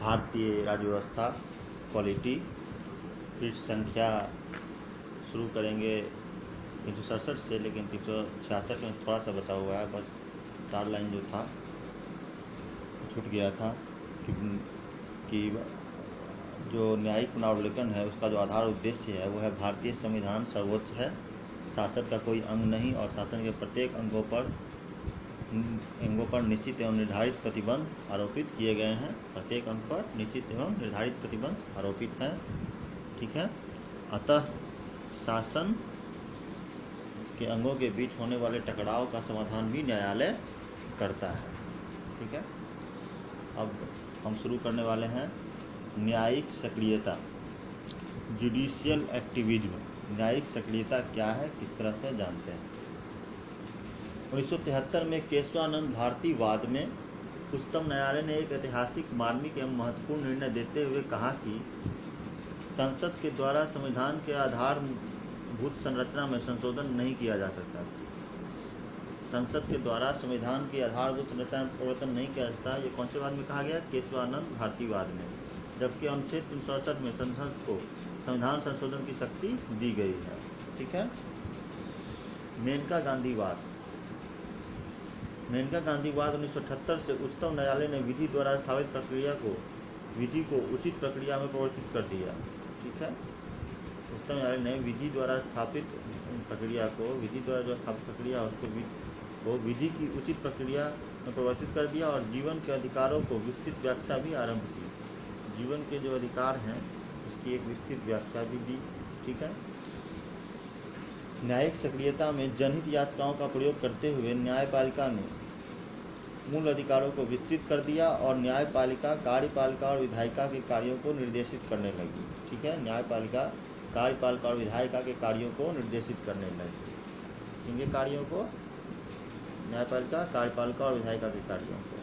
भारतीय राज्य व्यवस्था क्वालिटी, पृष्ठ संख्या शुरू करेंगे 367 से, लेकिन 366 में थोड़ा सा बचा हुआ है, बस 4 लाइन जो था छूट गया था कि जो न्यायिक पुनरावलोकन है उसका जो आधार उद्देश्य है वो है भारतीय संविधान सर्वोच्च है, शासन का कोई अंग नहीं और शासन के प्रत्येक अंगों पर निश्चित एवं निर्धारित प्रतिबंध आरोपित किए गए हैं। प्रत्येक अंग पर निश्चित एवं निर्धारित प्रतिबंध आरोपित है। ठीक है, अतः शासन के अंगों के बीच होने वाले टकराव का समाधान भी न्यायालय करता है। ठीक है, अब हम शुरू करने वाले हैं न्यायिक सक्रियता, जुडिशियल एक्टिविज्म। न्यायिक सक्रियता क्या है, किस तरह से जानते हैं। 1973 में केशवानंद भारतीवाद में उच्चतम न्यायालय ने एक ऐतिहासिक, मार्मिक एवं महत्वपूर्ण निर्णय देते हुए कहा कि संसद के द्वारा संविधान के आधारभूत संरचना में संशोधन नहीं किया जा सकता। संसद के द्वारा संविधान की आधारभूत संरचना में परिवर्तन नहीं किया जा सकता। ये कौन से वाद में कहा गया? केशवानंद भारतीवाद में। जबकि अनुच्छेद 367 में संसद को संविधान संशोधन की शक्ति दी गई है। ठीक है, मेनका गांधीवाद। मेनका गांधीवाद 1978 से उच्चतम न्यायालय ने विधि द्वारा स्थापित प्रक्रिया को विधि को उचित प्रक्रिया में परिवर्तित कर दिया। ठीक है, उच्चतम न्यायालय ने विधि द्वारा स्थापित प्रक्रिया को विधि द्वारा जो स्थापित प्रक्रिया उसको विधि की उचित प्रक्रिया में परिवर्तित कर दिया और जीवन के अधिकारों को विस्तृत व्याख्या भी आरंभ की। जीवन के जो अधिकार हैं उसकी एक विस्तृत व्याख्या भी दी। ठीक है, न्यायिक सक्रियता में जनहित याचिकाओं का प्रयोग करते हुए न्यायपालिका ने मूल अधिकारों को विस्तृत कर दिया और न्यायपालिका, कार्यपालिका और विधायिका के कार्यों को निर्देशित करने लगी। ठीक है, न्यायपालिका, कार्यपालिका और विधायिका के कार्यों को निर्देशित करने लगी। इनके कार्यों को न्यायपालिका, कार्यपालिका और विधायिका के कार्यों को।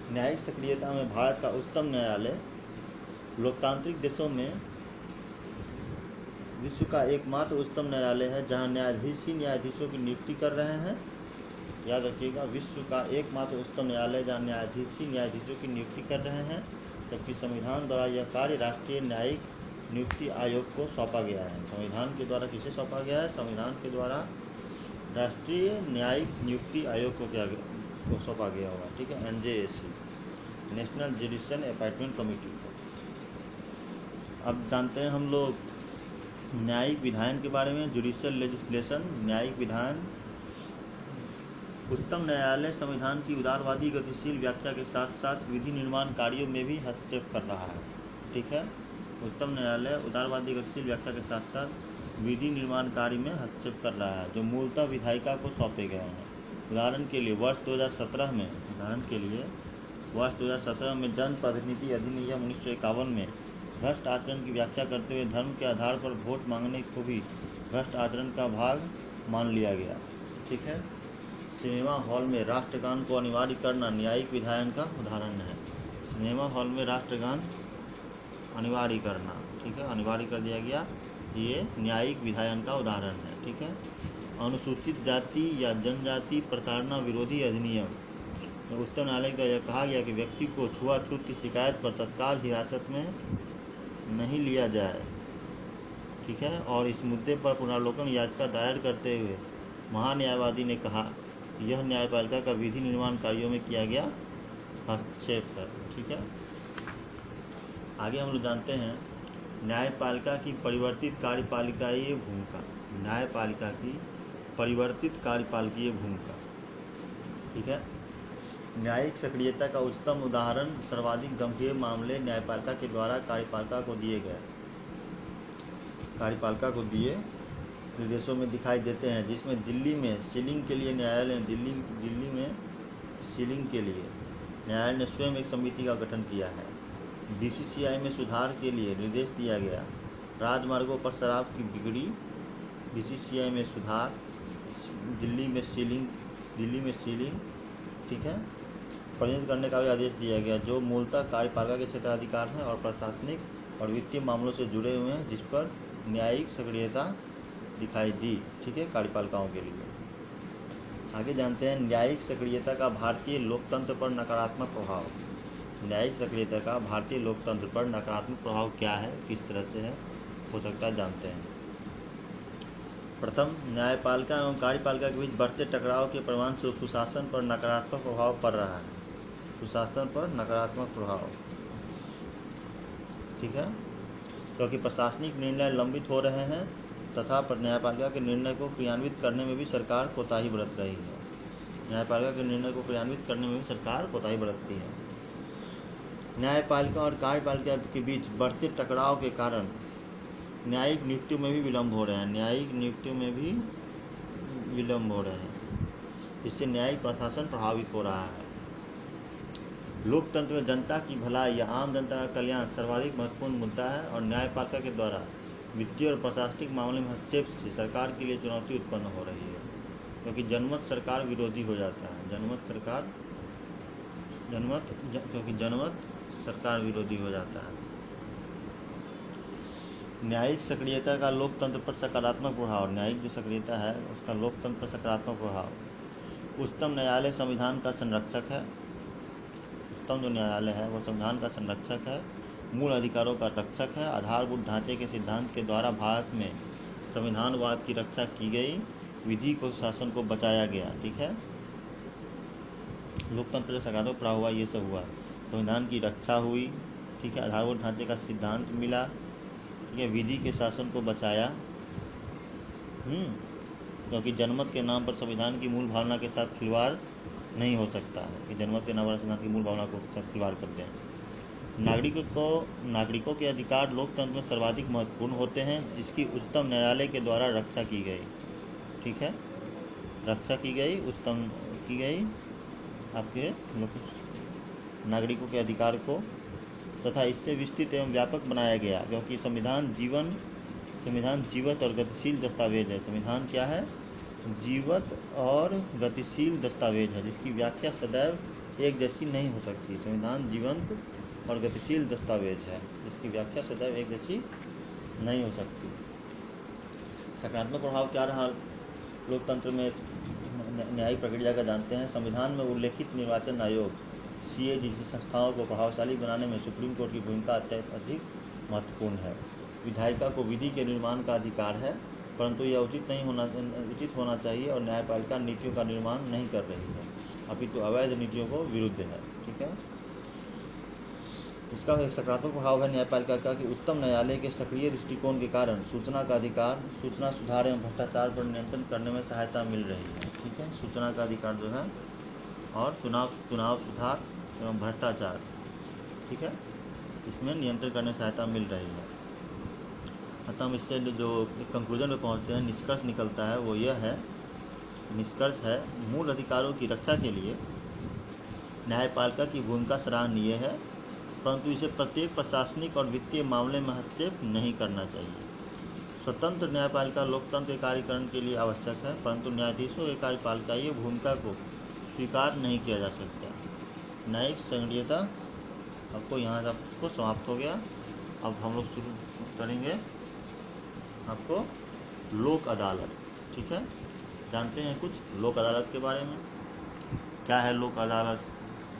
न्यायिक सक्रियता में भारत का उच्चतम न्यायालय लोकतांत्रिक देशों में विश्व का एकमात्र उच्चतम न्यायालय है जहां न्यायाधीश ही न्यायाधीशों की नियुक्ति कर रहे हैं। याद रखिएगा, विश्व का एकमात्र उच्चतम न्यायालय जहां न्यायाधीश ही न्यायाधीशों की नियुक्ति कर रहे हैं, जबकि संविधान द्वारा यह कार्य राष्ट्रीय न्यायिक नियुक्ति आयोग को सौंपा गया है। संविधान के द्वारा किसे सौंपा गया है? संविधान के द्वारा राष्ट्रीय न्यायिक नियुक्ति आयोग को सौंपा गया होगा। ठीक है, NJAC, national judicial appointment committee को। अब जानते हैं हम लोग न्यायिक विधायन के बारे में। जुडिशियल लेजिस्लेशन, न्यायिक विधान। उच्चतम न्यायालय संविधान की उदारवादी गतिशील व्याख्या के साथ साथ विधि निर्माण कार्यों में भी हस्तक्षेप कर रहा है। ठीक है, उच्चतम न्यायालय उदारवादी गतिशील व्याख्या के साथ साथ विधि निर्माण कार्य में हस्तक्षेप कर रहा है जो मूलतः विधायिका को सौंपे गए हैं। उदाहरण के लिए वर्ष 2017 में जन प्रतिनिधि अधिनियम 1951 में भ्रष्ट आचरण की व्याख्या करते हुए धर्म के आधार पर वोट मांगने को भी भ्रष्ट आचरण का भाग मान लिया गया। ठीक है, सिनेमा हॉल में राष्ट्रगान को अनिवार्य करना न्यायिक विधायन का उदाहरण है। सिनेमा हॉल में राष्ट्रगान अनिवार्य करना, ठीक है, अनिवार्य कर दिया गया, ये न्यायिक विधायन का उदाहरण है। ठीक है, अनुसूचित जाति या जनजाति प्रताड़ना विरोधी अधिनियम, उच्चतम न्यायालय का यह कहा गया कि व्यक्ति को छुआछूत की शिकायत पर तत्काल हिरासत में नहीं लिया जाए। ठीक है, और इस मुद्दे पर पुनरावलोकन याचिका दायर करते हुए महान्यायवादी ने कहा कि यह न्यायपालिका का विधि निर्माण कार्यों में किया गया हस्तक्षेप है। ठीक है, आगे हम लोग जानते हैं न्यायपालिका की परिवर्तित कार्यपालिकीय भूमिका। न्यायपालिका की परिवर्तित कार्यपालिकीय भूमिका। ठीक है, न्यायिक सक्रियता का उच्चतम उदाहरण सर्वाधिक गंभीर मामले न्यायपालिका के द्वारा कार्यपालिका को दिए निर्देशों में दिखाई देते हैं, जिसमें दिल्ली में सीलिंग के लिए न्यायालय ने स्वयं एक समिति का गठन किया है। BCCI में सुधार के लिए निर्देश दिया गया। राजमार्गों पर शराब की बिक्री, BCCI में सुधार, दिल्ली में सीलिंग, ठीक है, परिणत करने का भी आदेश दिया गया, जो मूलतः कार्यपालिका के क्षेत्राधिकार हैं और प्रशासनिक और वित्तीय मामलों से जुड़े हुए हैं, जिस पर न्यायिक सक्रियता दिखाई दी। ठीक है, कार्यपालिकाओं के लिए। आगे जानते हैं न्यायिक सक्रियता का भारतीय लोकतंत्र पर नकारात्मक प्रभाव। न्यायिक सक्रियता का भारतीय लोकतंत्र पर नकारात्मक प्रभाव क्या है, किस तरह से है हो सकता है, जानते हैं। प्रथम, न्यायपालिका एवं कार्यपालिका के बीच बढ़ते टकराव के परिणाम से सुशासन पर नकारात्मक प्रभाव पड़ रहा है। सुशासन पर नकारात्मक प्रभाव, ठीक है, क्योंकि प्रशासनिक निर्णय लंबित हो रहे हैं तथा न्यायपालिका के निर्णय को क्रियान्वित करने में भी सरकार कोताही बरत रही है। न्यायपालिका के निर्णय को क्रियान्वित करने में भी सरकार कोताही बरतती है। न्यायपालिका और कार्यपालिका के बीच बढ़ते टकराव के कारण न्यायिक नियुक्तियों में भी विलम्ब हो रहे हैं। न्यायिक नियुक्तियों में भी विलम्ब हो रहे हैं, इससे न्यायिक प्रशासन प्रभावित हो रहा है। लोकतंत्र में जनता की भलाई या आम जनता का कल्याण सर्वाधिक महत्वपूर्ण मुद्दा है और न्यायपालिका के द्वारा वित्तीय और प्रशासनिक मामले में हस्तक्षेप से सरकार के लिए चुनौती उत्पन्न हो रही है, क्योंकि जनमत सरकार विरोधी हो जाता है। क्योंकि जनमत सरकार विरोधी हो जाता है। न्यायिक सक्रियता का लोकतंत्र पर सकारात्मक प्रभाव। न्यायिक जो सक्रियता है उसका लोकतंत्र पर सकारात्मक प्रभाव। उच्चतम न्यायालय संविधान का संरक्षक है। उच्चतम जो न्यायालय है वह संविधान का संरक्षक है, मूल अधिकारों का रक्षक है। आधारभूत ढांचे के सिद्धांत के द्वारा भारत में संविधानवाद की रक्षा की गई, विधि को शासन को बचाया गया। ठीक है, लोकतंत्र का सकारात्मक प्रभाव हुआ, ये सब हुआ। संविधान की रक्षा हुई, ठीक है, आधारभूत ढांचे का सिद्धांत मिला, ठीक है, विधि के शासन को बचाया, क्योंकि जनमत के नाम पर संविधान की मूल भावना के साथ खिलवाड़ नहीं हो सकता है कि जनमत के नाम पर संविधान की मूल भावना को साथ खिलवाड़ करते हैं। नागरिकों के अधिकार लोकतंत्र में सर्वाधिक महत्वपूर्ण होते हैं, जिसकी उच्चतम न्यायालय के द्वारा रक्षा की गई। ठीक है, रक्षा की गई, उच्चतम की गई आपके नागरिकों के अधिकार को, तथा इससे विस्तृत एवं व्यापक बनाया गया, क्योंकि संविधान जीवत और गतिशील दस्तावेज है। संविधान क्या है? जीवत और गतिशील दस्तावेज है, जिसकी व्याख्या सदैव एक जैसी नहीं हो सकती। संविधान जीवंत और गतिशील दस्तावेज है, जिसकी व्याख्या सदैव एक जैसी नहीं हो सकती। सकारात्मक प्रभाव क्या रहा लोकतंत्र में न्यायिक प्रक्रिया का, जानते हैं। संविधान में उल्लेखित निर्वाचन आयोग, सीए जैसी संस्थाओं को प्रभावशाली बनाने में सुप्रीम कोर्ट की भूमिका अत्यधिक महत्वपूर्ण है। विधायिका को विधि के निर्माण का अधिकार है, परंतु यह उचित होना चाहिए और न्यायपालिका नीतियों का निर्माण नहीं कर रही है, अपितु अवैध नीतियों को विरुद्ध है। ठीक है, इसका एक सकारात्मक प्रभाव है न्यायपालिका का कि उच्चतम न्यायालय के सक्रिय दृष्टिकोण के कारण सूचना का अधिकार, सूचना सुधार एवं भ्रष्टाचार पर नियंत्रण करने में सहायता मिल रही है। ठीक है, सूचना का अधिकार जो है और चुनाव सुधार एवं भ्रष्टाचार, ठीक है, इसमें नियंत्रण करने में सहायता मिल रही है। अतः हम इससे जो कंक्लूजन में पहुंचते हैं, निष्कर्ष निकलता है, वो यह है, निष्कर्ष है, मूल अधिकारों की रक्षा के लिए न्यायपालिका की भूमिका सराहनीय है, परंतु इसे प्रत्येक प्रशासनिक और वित्तीय मामले में हस्तक्षेप नहीं करना चाहिए। स्वतंत्र न्यायपालिका लोकतंत्र के कार्यकरण के लिए आवश्यक है, परंतु न्यायाधीशों के कार्यपालिकीय भूमिका को स्वीकार नहीं किया जा सकता। न्यायिक सक्रियता आपको यहाँ से आपको समाप्त हो गया। अब हम लोग शुरू करेंगे आपको लोक अदालत। ठीक है, जानते हैं कुछ लोक अदालत के बारे में। क्या है लोक अदालत,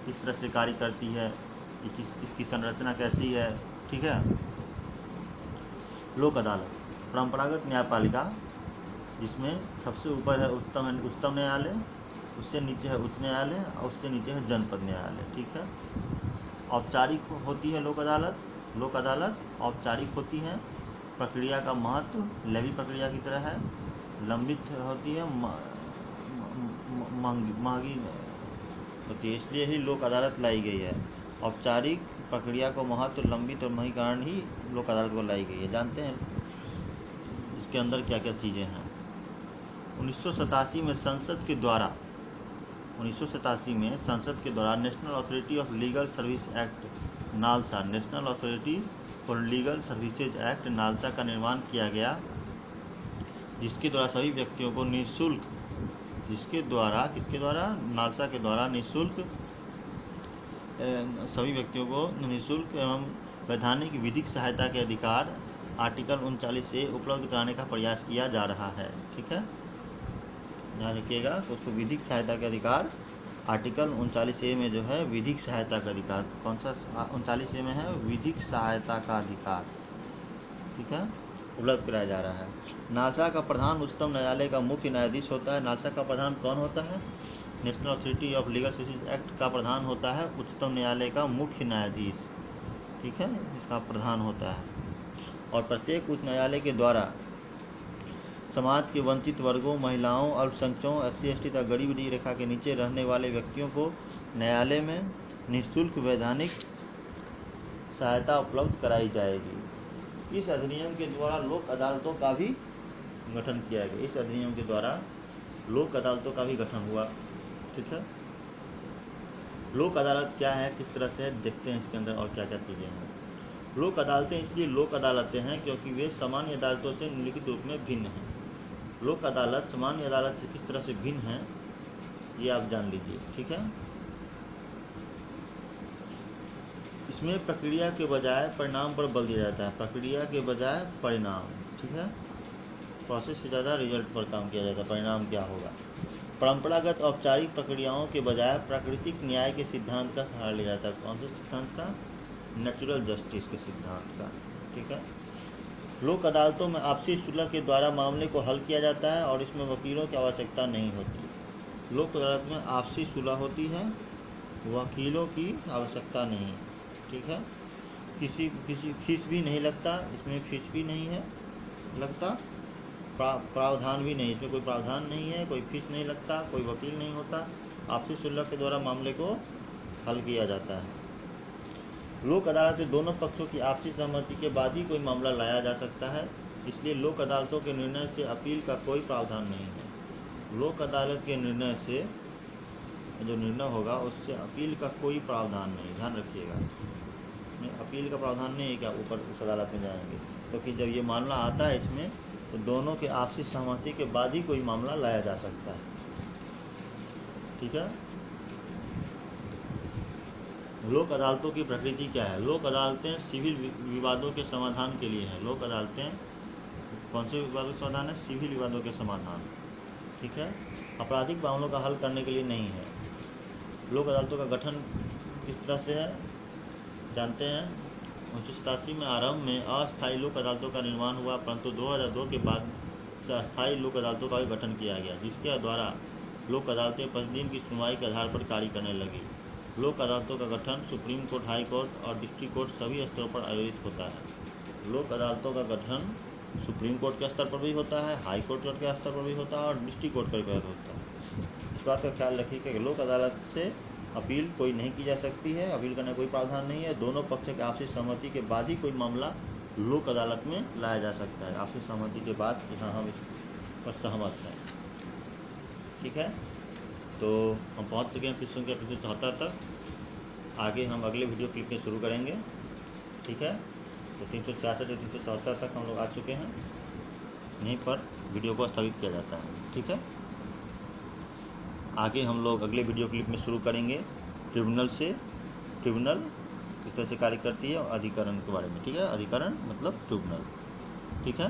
किस तरह से कार्य करती है, इसकी संरचना कैसी है। ठीक है, लोक अदालत परंपरागत न्यायपालिका, जिसमें सबसे ऊपर है उच्चतम न्यायालय, उससे नीचे है उच्च न्यायालय और उससे नीचे है जनपद न्यायालय। ठीक है, औपचारिक होती है लोक अदालत औपचारिक होती है। प्रक्रिया का महत्व लेवी प्रक्रिया की तरह है, लंबित होती है, महंगी होती है, इसलिए ही लोक अदालत लाई गई है। औपचारिक प्रक्रिया को महत्व, लंबित और महंगी कारण ही लोक अदालत को लाई गई है। जानते हैं इसके अंदर क्या क्या चीज़ें हैं। 1987 में संसद के द्वारा national authority of legal service act NALSA, national authority for legal services act NALSA का निर्माण किया गया, जिसके द्वारा सभी व्यक्तियों को निःशुल्क, नालसा के द्वारा निःशुल्क, सभी व्यक्तियों को निःशुल्क एवं वैधानिक विधिक सहायता के अधिकार आर्टिकल 39 से उपलब्ध कराने का प्रयास किया जा रहा है। ठीक है, ध्यान रखिएगा, उसको विधिक सहायता के अधिकार आर्टिकल 39A में जो है विधिक सहायता का अधिकार, कौन सा 39A में है, विधिक सहायता का अधिकार, ठीक है, उपलब्ध कराया जा रहा है। नालसा का प्रधान उच्चतम न्यायालय का मुख्य न्यायाधीश होता है। नालसा का प्रधान कौन होता है? National authority of legal services act का प्रधान होता है उच्चतम न्यायालय का मुख्य न्यायाधीश, ठीक है, इसका प्रधान होता है। और प्रत्येक उच्च न्यायालय के द्वारा समाज के वंचित वर्गों, महिलाओं, अल्पसंख्यकों, SC/ST तथा गरीबी रेखा के नीचे रहने वाले व्यक्तियों को न्यायालय में निःशुल्क वैधानिक सहायता उपलब्ध कराई जाएगी। इस अधिनियम के द्वारा लोक अदालतों का भी गठन किया गया। इस अधिनियम के द्वारा लोक अदालतों का भी गठन हुआ, ठीक है। लोक अदालत क्या है, किस तरह से है, देखते हैं इसके अंदर और क्या क्या चीज़ें हैं। लोक अदालतें इसलिए लोक अदालतें हैं क्योंकि वे सामान्य अदालतों से निम्नलिखित रूप में भिन्न हैं। लोक अदालत सामान्य अदालत से किस तरह से भिन्न है ये आप जान लीजिए, ठीक है। इसमें प्रक्रिया के बजाय परिणाम पर बल दिया जाता है। प्रक्रिया के बजाय परिणाम, ठीक है, प्रोसेस से ज़्यादा रिजल्ट पर काम किया जाता है, परिणाम क्या होगा। परंपरागत औपचारिक प्रक्रियाओं के बजाय प्राकृतिक न्याय के सिद्धांत का सहारा लिया जाता है। कौन से सिद्धांत का? नेचुरल जस्टिस के सिद्धांत का, ठीक है। लोक अदालतों में आपसी सुलह के द्वारा मामले को हल किया जाता है और इसमें वकीलों की आवश्यकता नहीं होती। लोक अदालत में आपसी सुलह होती है, वकीलों की आवश्यकता नहीं, ठीक है। किसी फीस भी नहीं लगता, इसमें फीस भी नहीं है लगता, प्रावधान भी नहीं, इसमें कोई प्रावधान नहीं है, कोई फीस नहीं लगता, कोई वकील नहीं होता। आपसी सुलह के द्वारा मामले को हल किया जाता है। लोक अदालत में दोनों पक्षों की आपसी सहमति के बाद ही कोई मामला लाया जा सकता है, इसलिए लोक अदालतों के निर्णय से अपील का कोई प्रावधान नहीं है। लोक अदालत के निर्णय से जो निर्णय होगा उससे अपील का कोई प्रावधान नहीं, ध्यान रखिएगा। अपील का प्रावधान नहीं है क्या ऊपर उस अदालत में जाएंगे, क्योंकि जब ये मामला आता है इसमें तो दोनों के आपसी सहमति के बाद ही कोई मामला लाया जा सकता है, ठीक है। लोक अदालतों की प्रकृति क्या है? लोक अदालतें सिविल विवादों के समाधान के लिए हैं। लोक अदालतें कौन से विवादों के समाधान है? सिविल विवादों के समाधान, ठीक है, आपराधिक मामलों का हल करने के लिए नहीं है। लोक अदालतों का गठन किस तरह से है जानते हैं। 1987 में आरंभ में अस्थायी लोक अदालतों का निर्माण हुआ, परंतु 2002 के बाद से अस्थायी लोक अदालतों का भी गठन किया गया, जिसके द्वारा लोक अदालतें प्रतिदिन की सुनवाई के आधार पर कार्य करने लगी। लोक अदालतों का गठन सुप्रीम कोर्ट, हाई कोर्ट और डिस्ट्रिक्ट कोर्ट सभी स्तरों पर आयोजित होता है। लोक अदालतों का गठन सुप्रीम कोर्ट के स्तर पर भी होता है, हाई कोर्ट के स्तर पर भी होता है और डिस्ट्रिक्ट कोर्ट पर भी होता है। इस बात का ख्याल रखिए कि लोक अदालत से अपील कोई नहीं की जा सकती है, अपील करने कोई प्रावधान नहीं है। दोनों पक्ष के आपसी सहमति के बाद ही कोई मामला लोक अदालत में लाया जा सकता है, आपसी सहमति के बाद कि हाँ हम इस पर सहमत हैं, ठीक है। तो हम पहुंच चुके हैं प्रश्न संख्या 374 तक। आगे हम अगले वीडियो क्लिप में शुरू करेंगे, ठीक है। तो 366 से 374 तक हम लोग आ चुके हैं, यहीं पर वीडियो को स्थगित किया जाता है, ठीक है। आगे हम लोग अगले वीडियो क्लिप में शुरू करेंगे ट्रिब्यूनल किस तरह से कार्य करती है और अधिकरण के बारे में, ठीक है। अधिकरण मतलब ट्रिब्यूनल, ठीक है।